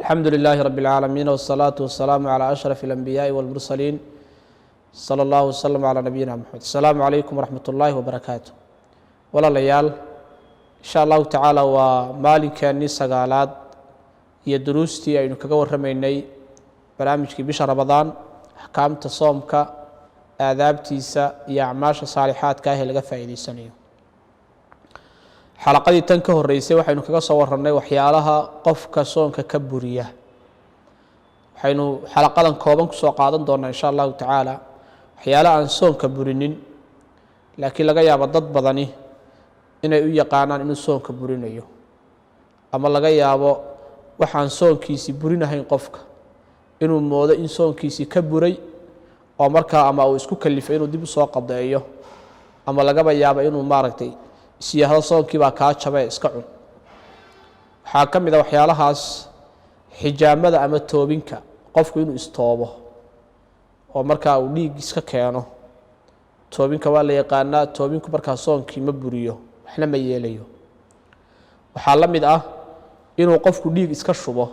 الحمد لله رب العالمين والصلاة والسلام على أشرف الأنبياء والمرسلين صلى الله وسلم على نبينا محمد. السلام عليكم ورحمة الله وبركاته. ولا ليال إن شاء الله تعالى ومالك النساء هي دروستي أي نكجور رميني برامج بشهر رمضان أحكام تصومك آداب تيسا يعماش صالحات كاهل جفايدي سنية. حلقة تنكه الرئيسية وحين كجا صورنا وحيالها قف كسون ككبرية. حين حلقة كوبان كسوق عادن دورنا إن شاء الله تعالى حيالها عن سون كبرينين لكن لقى يا بدض بدني إنه يقعنا إنه سون كبرينيو. أما لقى يا أبو وحن سون كيسي برينا هين قفك إنه موضع إن سون كيسي كبري أو مركا أما أو إسكو كلف إنه دي بسوق قضائيه. أما لقى يا أبو إنه ماركتي siyahada soonkii baa kaa jabay iska cun waxa kamid ah waxyaalahaas xijaamada ama toobinka qofku inuu istoobo oo marka uu dhiig iska keeno toobinka waa la yaqaanaa toobinku marka soonkii ma buriyo waxna ma yeelayo waxa la mid ah inuu qofku dhiig iska shubo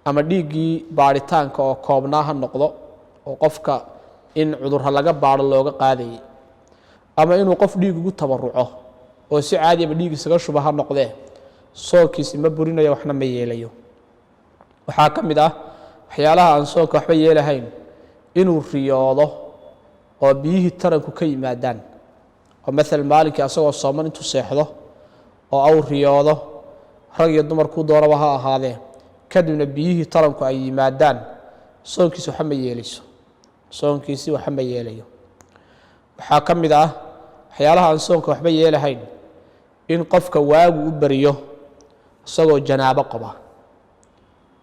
ama dhiigii baaritaanka oo koobnaa ha noqdo oo qofka in cudur laga baaro looga qaaday ama inuu qof dhiig ugu tabaruco oo si caadi ah dhiig isaga shubaha noqdee soonkiisa ma burinayo waxna ma yeelayo waxa kamid ah waxyaalaha aan soonka waxba yeelahayn inuu riyoodo oo biyihi taranku ka yimaadaan oo mesela maalinka asagoo sooman intuu seexdo oo aw riyoodo rag iyo dumar ku dooraba ha ahaadee kadibna biyihi taranku ay yimaadaan soonkiisa waxba ma yeelayso soonkiisa waxba ma yeelayo waxa kamid ah waxyaalaha aan soonka waxba yeelahayn in qofka waagu u bariyo isagoo janaabo qaba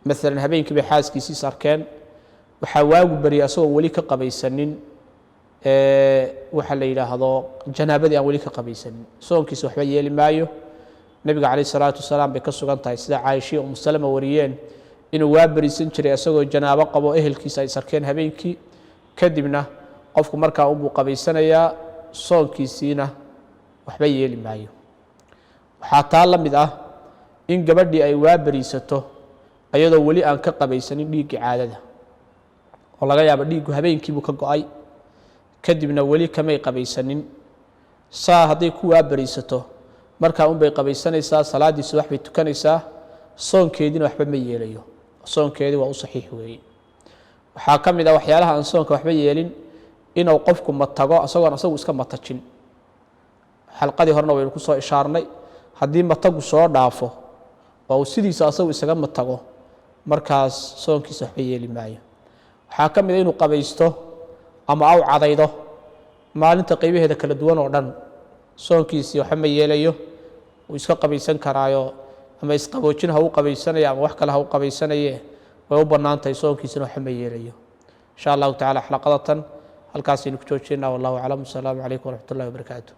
mesela habeenkii bay xaaskiisii sarkeen waxa waagu bariyo isagoo wali ka qabaysanin waxa la yiraahdo janaabadii aan wali ka qabaysanin soonkiisa waxba yeeli maayo nabiga kaleey salaatu wasalaam bay ka sugan tahay sida Aisha iyo Salama wariyeen inuu waa bariisan jiray isagoo janaabo qabo ehelkiisa ay sarkeen habeenkii kadibna qofku markaa uu qabaysanayaa soonkiisina waxba yeeli maayo waxa taa la mid ah in gabadhii ay waa bariisato ayadoo wali aan ka qabaysanin dhiig caadada oo laga yaabo dhiigu habeenkii buu ka go'ay kadibna wali kamay qabaysanin saa haday ku waa bariisato markaa bay qabaysanaysaa salaadii subax bay tukanaysaa soonkeedina waxba ma yeelayo soonkeedii waa u saxiix weey waxa kamid ah waxyaalaha aan soonka waxba yeelin inuu qofku matago asagoon asagu iska matajin xalqadii horna waynu ku soo ishaarnay hadii matagu soo dhaafo oo sidiisa asagu isaga matago markaas soonkiisa waxba yeeli maayo waxa kamid ah inuu qabaysto ama aw cadaydo maalinta qaybaheeda kala duwan oo dhan soonkiisa waxba ma yeelayo uu iska qabaysan karaayo ama isqaboojin ha uu qabaysanaya ama wax kale ha uu qabaysanaye way u banaantay soonkiisa waxba ma yeelayo insha Allah ta'ala xalqadatan halkaas aynu ku joojinaa wallahu a'lam. Assalamu alaykum wa rahmatullahi wa barakatuh.